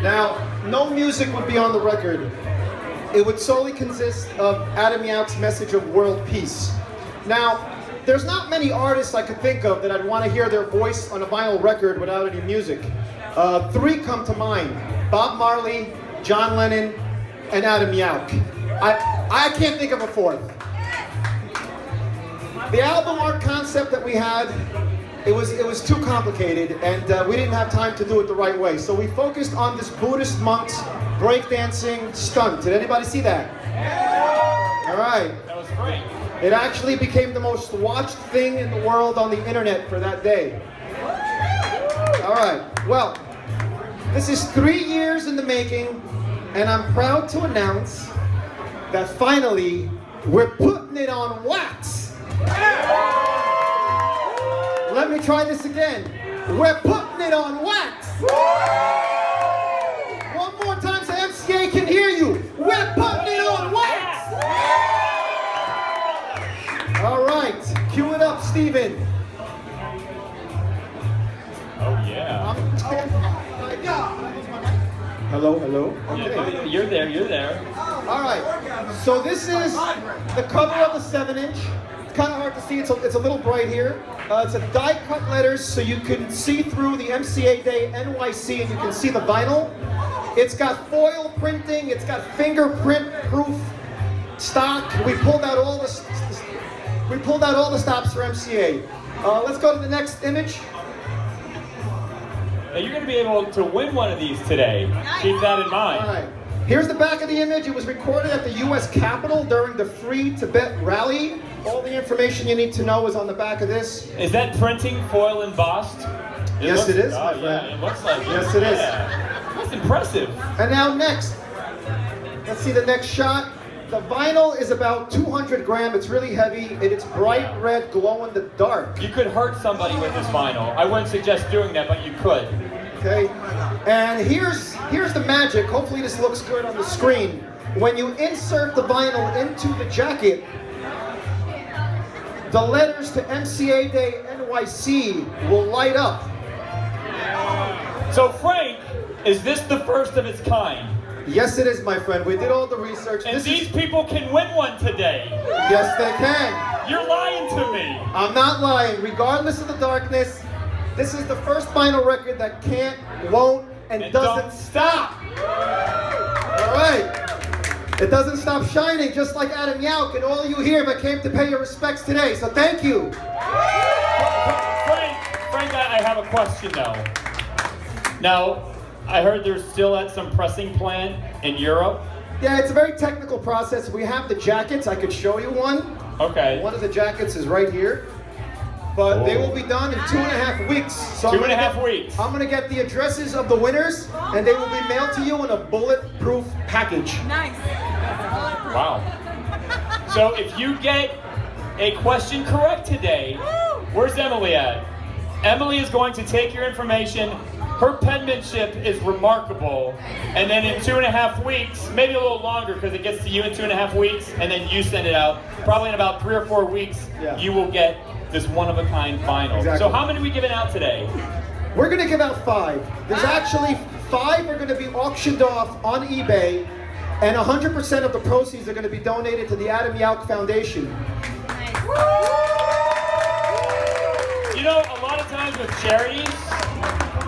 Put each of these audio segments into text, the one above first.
Now, no music would be on the record. It would solely consist of Adam Yauch's message of world peace. Now, there's not many artists I could think of that I'd want to hear their voice on a vinyl record without any music. Three come to mind: Bob Marley, John Lennon, and Adam Yauch. I can't think of a fourth. The album art concept that we had, it was too complicated, and we didn't have time to do it the right way. So we focused on this Buddhist monk's breakdancing stunt. Did anybody see that? Yeah. All right. That was great. It actually became the most watched thing in the world on the internet for that day. All right. Well, this is 3 years in the making, and I'm proud to announce that finally we're putting it on wax. Let me try this again. We're putting it on wax. One more time so MCA can hear you. We're putting it on wax. All right, cue it up, Steven. Oh yeah. Hello, hello. Okay. Yeah, you're there. All right, so this is the cover of the 7-inch. It's kind of hard to see, it's a little bright here. It's a die-cut letters, so you can see through the MCA Day NYC and you can see the vinyl. It's got foil printing, it's got fingerprint-proof stock. We pulled out all the stops for MCA. Let's go to the next image. Now you're going to be able to win one of these today. Keep that in mind. All right. Here's the back of the image. It was recorded at the U.S. Capitol during the Free Tibet rally. All the information you need to know is on the back of this. Is that printing foil embossed? Yes, it is, my Oh, friend. yeah, it looks like it. Yes, it is. Yeah. That's impressive. And now next. Let's see the next shot. The vinyl is about 200 grams. It's really heavy, and it's bright red, glow in the dark. You could hurt somebody with this vinyl. I wouldn't suggest doing that, but you could. Okay, and here's the magic. Hopefully this looks good on the screen. When you insert the vinyl into the jacket, the letters to MCA Day NYC will light up. So Frank, is this the first of its kind? Yes, it is, my friend. We did all the research. And these people can win one today. Yes, they can. You're lying to me. I'm not lying. Regardless of the darkness, this is the first vinyl record that can't, won't, and doesn't stop. All right. It doesn't stop shining, just like Adam Yauch and all you here that came to pay your respects today. So thank you. Frank, I have a question though. Now, I heard there's still at some pressing plant in Europe. Yeah, it's a very technical process. We have the jackets. I could show you one. Okay. One of the jackets is right here. But they will be done in 2.5 weeks. So 2.5 weeks. I'm going to get the addresses of the winners, and they will be mailed to you in a bulletproof package. Nice. Wow. So if you get a question correct today, where's Emily at? Emily is going to take your information. Her penmanship is remarkable. And then in 2.5 weeks, maybe a little longer because it gets to you in 2.5 weeks, and then you send it out. Probably in about 3 or 4 weeks, you will get this one-of-a-kind vinyl. Exactly. So how many are we giving out today? We're going to give out 5. There's actually 5 are going to be auctioned off on eBay, and 100% of the proceeds are going to be donated to the Adam Yauch Foundation. You know, a lot of times with charities,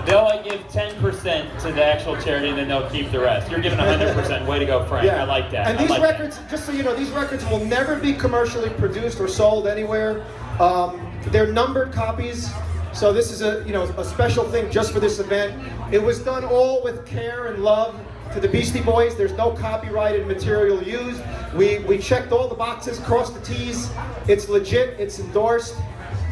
they'll like give 10% to the actual charity and then they'll keep the rest. You're giving 100%. Way to go, Frank. Yeah. I like that. And these records, just so you know, these records will never be commercially produced or sold anywhere. They're numbered copies, so this is a special thing just for this event. It was done all with care and love to the Beastie Boys. There's no copyrighted material used. We checked all the boxes, crossed the T's. It's legit. It's endorsed.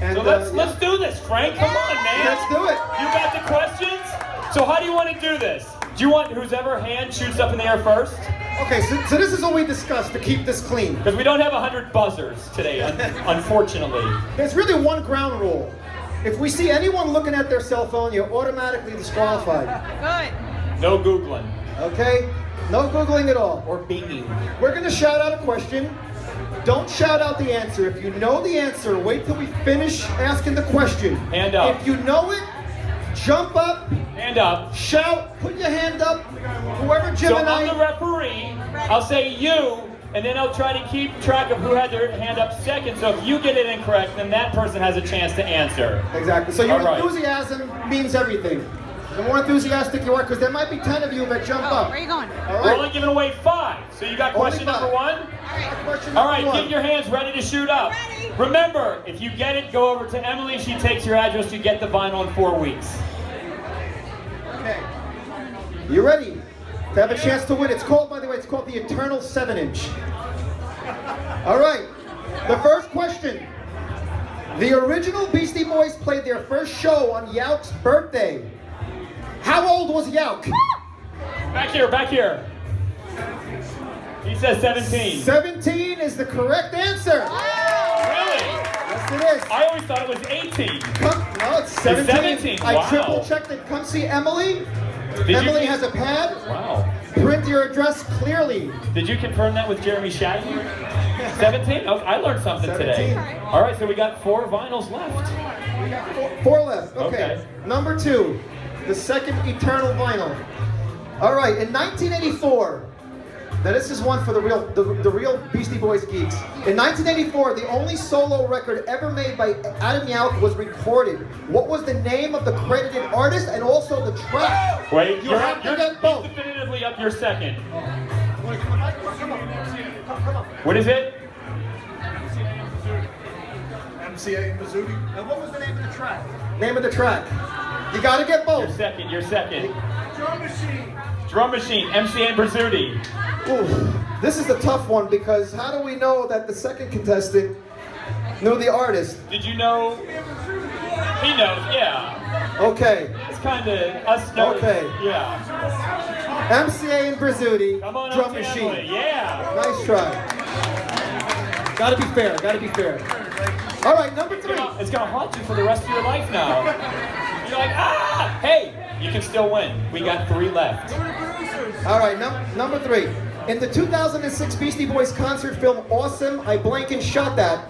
And so let's do this, Frank. Come on, man. Let's do it. You got the questions? So how do you want to do this? Do you want whoever hand shoots up in the air first? Okay, so this is what we discussed to keep this clean. Because we don't have 100 buzzers today, unfortunately. There's really one ground rule. If we see anyone looking at their cell phone, you're automatically disqualified. Good. No Googling. Okay? No Googling at all. Or binging. We're going to shout out a question. Don't shout out the answer. If you know the answer, wait till we finish asking the question. Hand up. If you know it, jump up. Hand up. Shout. Put your hand up. Jim So and I'm the referee. I'll say you, and then I'll try to keep track of who had their hand up second. So if you get it incorrect, then that person has a chance to answer. Exactly. So your All right. enthusiasm means everything. The more enthusiastic you are, because there might be 10 of you that jump up. Where are you going? All We're right. only giving away 5. So you got Only question 5. number 1? Question All number right, 1. get your hands ready to shoot up. Ready. Remember, if you get it, go over to Emily. She takes your address. You get the vinyl in 4 weeks. Okay. You ready to have a chance to win? It's called, by the way, it's called the Eternal 7-inch. All right. The first question. The original Beastie Boys played their first show on Yauch's birthday. How old was Yauch? Back here, back here. He says 17. 17 is the correct answer. Really? Yes, it is. I always thought it was 18. No, it's 17. 17, I wow. triple checked it. Come see Emily. Did Emily you, has a pad. Wow. Print your address clearly. Did you confirm that with Jeremy Shaggy? 17? Oh, I learned something 17. today. All right, so we got 4 vinyls left. We got 4 left. Okay. Okay. Number 2, the second Eternal vinyl. All right, in 1984. Now this is one for the real Beastie Boys geeks. In 1984, the only solo record ever made by Adam Yauch was recorded. What was the name of the credited artist and also the track? Wait, You have to get both. definitively up your second. What is it? MCA in Missouri. And what was the name of the track? Name of the track. You got to get both. Your second. Drum machine. Drum Machine, MCA and Brazzuti. Ooh, this is the tough one because how do we know that the second contestant knew the artist? Did you know? He knows, yeah. Okay. It's kind of us knowing. Okay. Yeah. MCA and Brazzuti, Come on Drum up to Machine. Emily. Yeah. Nice try. Gotta be fair, gotta be fair. All right, number 3. It's gonna haunt you for the rest of your life now. You're like, ah! Hey, you can still win. We got 3 left. All right, number 3. In the 2006 Beastie Boys concert film Awesome, I Blank and Shot That.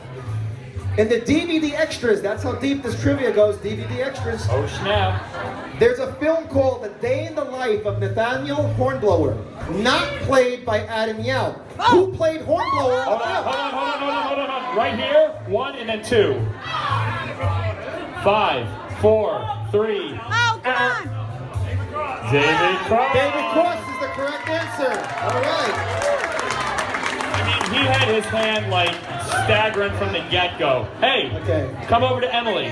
In the DVD extras, that's how deep this trivia goes, DVD extras. Oh snap. There's a film called The Day in the Life of Nathaniel Hornblower, not played by Adam Yauch. Who played Hornblower? Hold on. Right here, 1 and then 2. 5, 4, 3. Oh, come on. David Cross. David Cross is the correct answer. All right. I mean, he had his hand like staggering from the get-go. Hey, Okay. come over to Emily.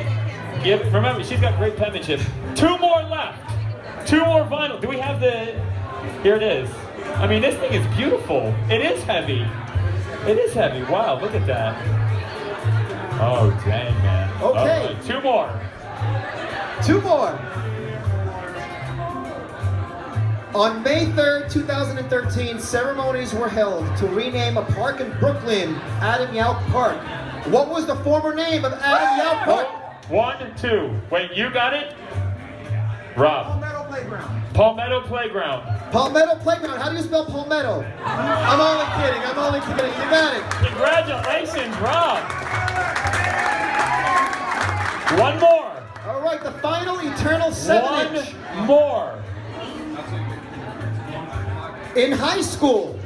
Remember, she's got great penmanship. 2 more left. 2 more vinyl. Do we have the? Here it is. I mean, this thing is beautiful. It is heavy. It is heavy. Wow, look at that. Oh, dang, man. Okay. All right, 2 more. 2 more. On May 3rd, 2013, ceremonies were held to rename a park in Brooklyn, Adam Yauch Park. What was the former name of Adam Yauch Park? 1, 2. Wait, you got it? Rob. Metal playground. Palmetto Playground. Palmetto Playground. How do you spell palmetto? I'm only kidding. You got it. Congratulations, Rob. 1 more. All right, the final Eternal 7-inch. 1 more. In high school,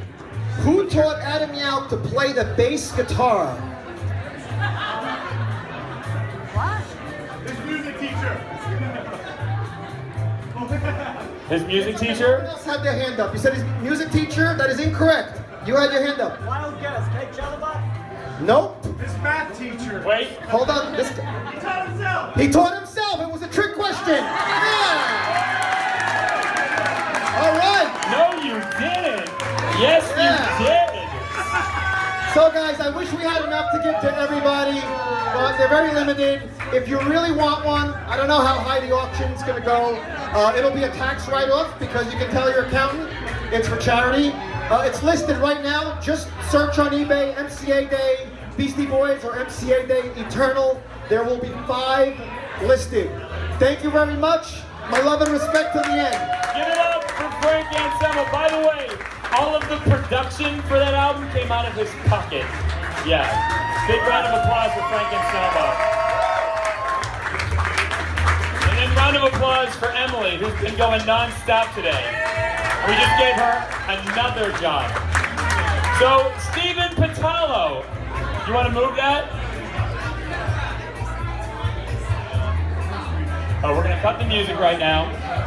who taught Adam Yauch to play the bass guitar? His music teacher. His music Everyone teacher? else had their hand up. You said his music teacher? That is incorrect. You had your hand up. Wild guess. Kate Jelaba. Nope. His math teacher. Wait. Hold on. He taught himself. He taught himself. It was a trick question. Yeah. All right. No, you didn't. Yes, Yeah. you did. So guys, I wish we had enough to give to everybody, but they're very limited. If you really want one, I don't know how high the auction's gonna go. It'll be a tax write-off because you can tell your accountant it's for charity. It's listed right now. Just search on eBay, MCA Day, Beastie Boys, or MCA Day Eternal. There will be 5 listed. Thank you very much. My love and respect to the end. Give it up for Frank Anselmo. By the way, all of the production for that album came out of his pocket. Yeah. Big round of applause for Frank Anselmo. And then round of applause for Emily, who's been going non-stop today. We just gave her another job. So, Stephen Patalo, you want to move that? Oh, we're going to cut the music right now.